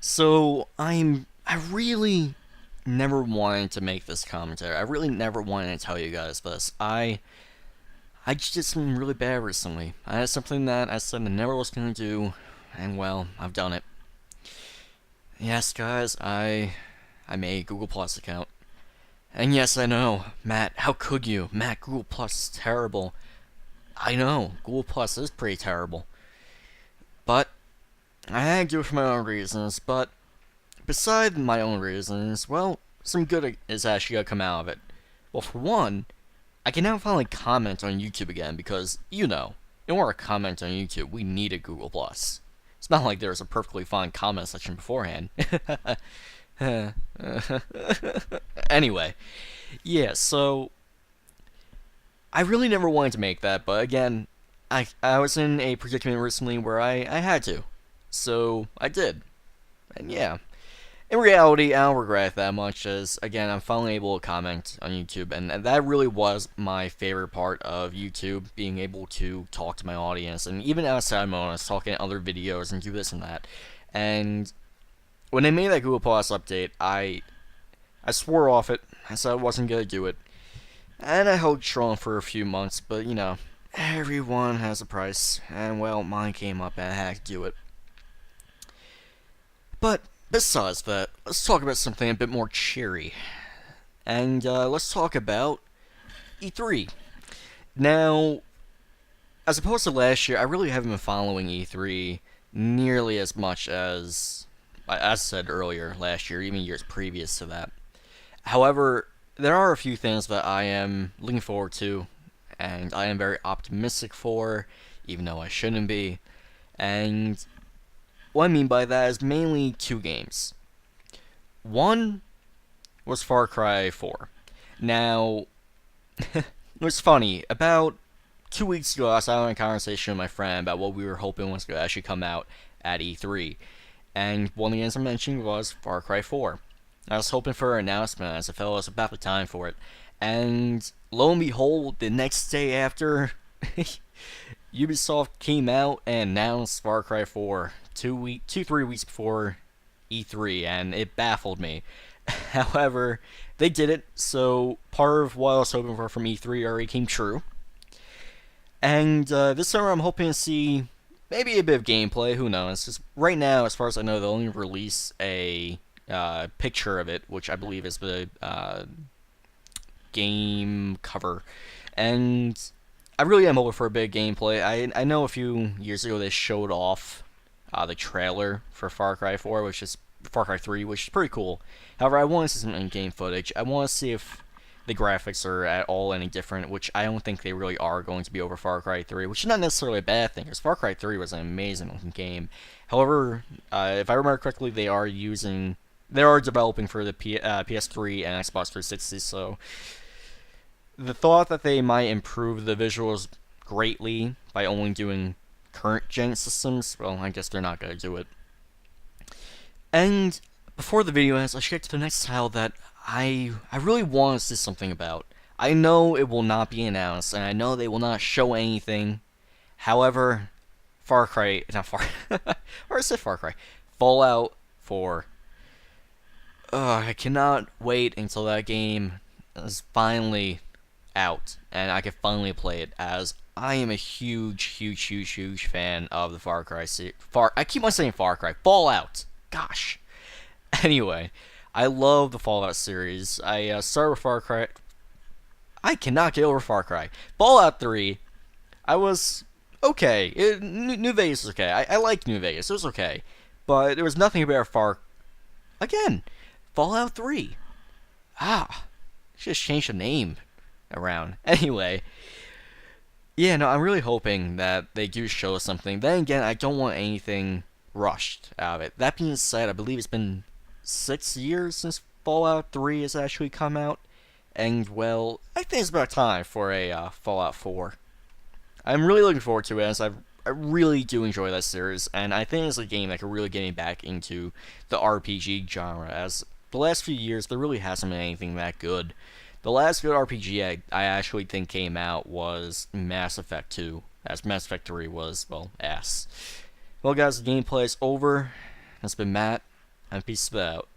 So I really never wanted to make this commentary. I really never wanted to tell you guys this. I just did something really bad recently. I had something that I said I never was gonna do, and well, I've done it. Yes, guys, I made a Google Plus account. And yes, I know, Matt, how could you? Matt, Google Plus is terrible. I know, Google Plus is pretty terrible. But I had to do it for my own reasons, but beside my own reasons, well, some good is actually gonna come out of it. Well, for one, I can now finally comment on YouTube again because, in order to comment on YouTube, we need a Google Plus. It's not like there's a perfectly fine comment section beforehand. Anyway, yeah, so I really never wanted to make that, but again, I was in a predicament recently where I had to. So I did. And yeah, in reality, I don't regret it that much, as again, I'm finally able to comment on YouTube, and that really was my favorite part of YouTube, being able to talk to my audience, and even outside my audience, talking in other videos and do this and that. And when they made that Google Plus update, I swore off it. I said I wasn't gonna do it, and I held strong for a few months. But everyone has a price, and well, mine came up, and I had to do it. But besides that, let's talk about something a bit more cheery. And let's talk about E3. Now, as opposed to last year, I really haven't been following E3 nearly as much as I said earlier last year, even years previous to that. However, there are a few things that I am looking forward to, and I am very optimistic for, even though I shouldn't be. And what I mean by that is mainly two games. One was Far Cry 4. Now, it was funny. About 2 weeks ago, I was having a conversation with my friend about what we were hoping was going to actually come out at E3. And one of the games I mentioned was Far Cry 4. I was hoping for an announcement as I felt it was about the time for it. And lo and behold, the next day after, Ubisoft came out and announced Far Cry 4 3 weeks before E3, and it baffled me. However, they did it, so part of what I was hoping for from E3 already came true. And this summer, I'm hoping to see maybe a bit of gameplay. Who knows? Just right now, as far as I know, they'll only release a picture of it, which I believe is the game cover. And I really am hoping for a bit of gameplay. I know a few years ago they showed off the trailer for Far Cry 4, which is Far Cry 3, which is pretty cool. However, I want to see some in-game footage. I want to see if the graphics are at all any different, which I don't think they really are going to be over Far Cry 3, which is not necessarily a bad thing, because Far Cry 3 was an amazing looking game. However, if I remember correctly, they are developing for the PS3 and Xbox 360, so the thought that they might improve the visuals greatly by only doing current gen systems, well, I guess they're not going to do it. And before the video ends, let's get to the next title that I really want to say something about. I know it will not be announced, and I know they will not show anything. However, Far Cry, not Far, or is it Far Cry? Fallout 4. I cannot wait until that game is finally out, and I can finally play it, as I am a huge fan of the Far Cry series. I keep on saying Far Cry. Fallout! Gosh. Anyway, I love the Fallout series. I started with Far Cry. I cannot get over Far Cry. Fallout 3, I was okay. New Vegas was okay. I like New Vegas. It was okay. But there was nothing about Again, Fallout 3. Just change the name around. Anyway, yeah, no, I'm really hoping that they do show us something. Then again, I don't want anything rushed out of it. That being said, I believe it's been 6 years since Fallout 3 has actually come out. And, well, I think it's about time for a Fallout 4. I'm really looking forward to it, as I really do enjoy that series, and I think it's a game that could really get me back into the RPG genre, as the last few years, there really hasn't been anything that good. The last good RPG I actually think came out was Mass Effect 2, as Mass Effect 3 was, well, ass. Well, guys, the gameplay is over. That's been Matt. and peace out.